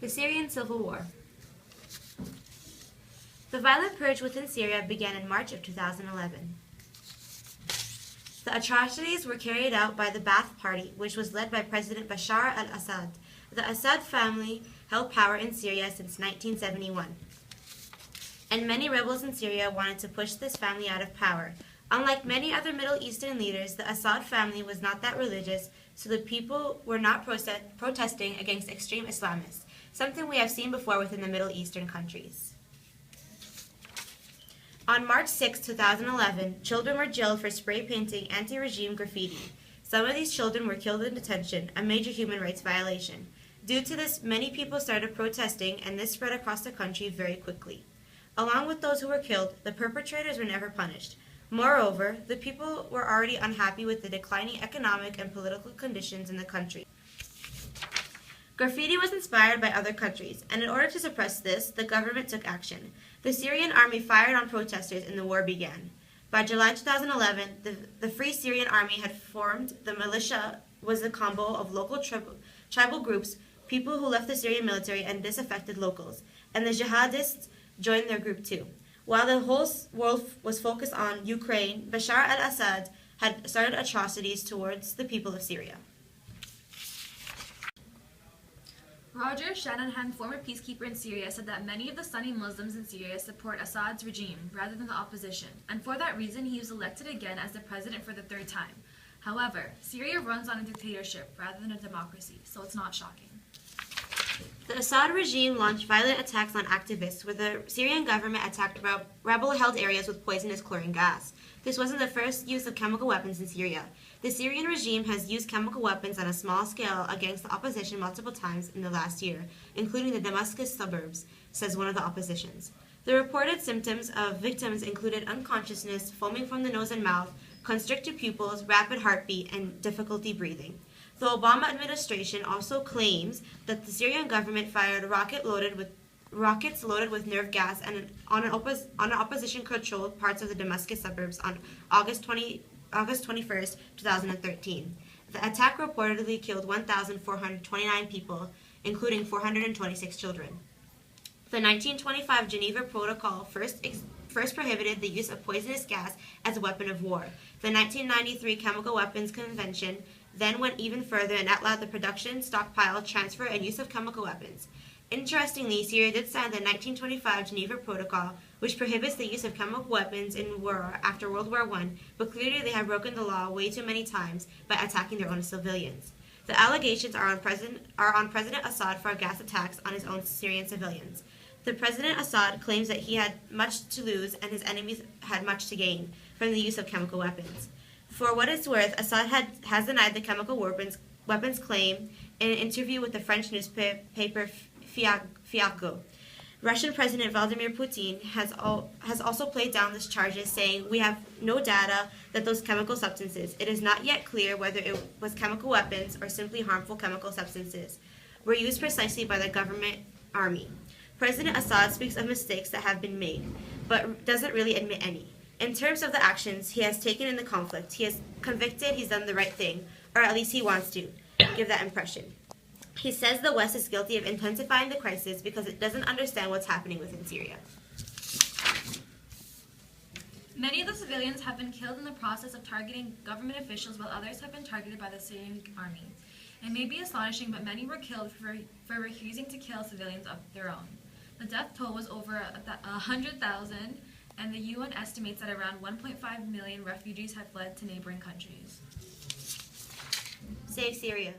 The Syrian Civil War. The violent purge within Syria began in March of 2011. The atrocities were carried out by the Ba'ath Party, which was led by President Bashar al-Assad. The Assad family held power in Syria since 1971, and many rebels in Syria wanted to push this family out of power. Unlike many other Middle Eastern leaders, the Assad family was not that religious, so the people were not protesting against extreme Islamists, something we have seen before within the Middle Eastern countries. On March 6, 2011, children were jailed for spray painting anti-regime graffiti. Some of these children were killed in detention, a major human rights violation. Due to this, many people started protesting, and this spread across the country very quickly. Along with those who were killed, the perpetrators were never punished. Moreover, the people were already unhappy with the declining economic and political conditions in the country. Graffiti was inspired by other countries, and in order to suppress this, the government took action. The Syrian army fired on protesters and the war began. By July 2011, the Free Syrian Army had formed. The militia was a combo of local tribal groups, people who left the Syrian military and disaffected locals, and the jihadists joined their group too. While the whole world was focused on Ukraine, Bashar al-Assad had started atrocities towards the people of Syria. Roger Shanahan, former peacekeeper in Syria, said that many of the Sunni Muslims in Syria support Assad's regime rather than the opposition, and for that reason he was elected again as the president for the third time. However, Syria runs on a dictatorship rather than a democracy, so it's not shocking. The Assad regime launched violent attacks on activists, where the Syrian government attacked rebel-held areas with poisonous chlorine gas. This wasn't the first use of chemical weapons in Syria. The Syrian regime has used chemical weapons on a small scale against the opposition multiple times in the last year, including the Damascus suburbs, says one of the oppositions. The reported symptoms of victims included unconsciousness, foaming from the nose and mouth, constricted pupils, rapid heartbeat, and difficulty breathing. The Obama administration also claims that the Syrian government fired rockets loaded with nerve gas on opposition-controlled parts of the Damascus suburbs on August 21st, 2013. The attack reportedly killed 1,429 people, including 426 children. The 1925 Geneva Protocol first prohibited the use of poisonous gas as a weapon of war. The 1993 Chemical Weapons Convention then went even further and outlawed the production, stockpile, transfer, and use of chemical weapons. Interestingly, Syria did sign the 1925 Geneva Protocol, which prohibits the use of chemical weapons in war after World War I, but clearly they have broken the law way too many times by attacking their own civilians. The allegations are on President Assad for gas attacks on his own Syrian civilians. The President Assad claims that he had much to lose and his enemies had much to gain from the use of chemical weapons. For what it's worth, Assad has denied the chemical weapons claim in an interview with the French newspaper Fiaco. Russian President Vladimir Putin has also played down these charges, saying, "We have no data that those chemical substances. It is not yet clear whether it was chemical weapons or simply harmful chemical substances were used precisely by the government army." President Assad speaks of mistakes that have been made, but doesn't really admit any. In terms of the actions he has taken in the conflict, he is convicted he's done the right thing, or at least he wants to give that impression. He says the West is guilty of intensifying the crisis because it doesn't understand what's happening within Syria. Many of the civilians have been killed in the process of targeting government officials, while others have been targeted by the Syrian army. It may be astonishing, but many were killed for refusing to kill civilians of their own. The death toll was over 100,000, and the UN estimates that around 1.5 million refugees have fled to neighboring countries. Save Syria.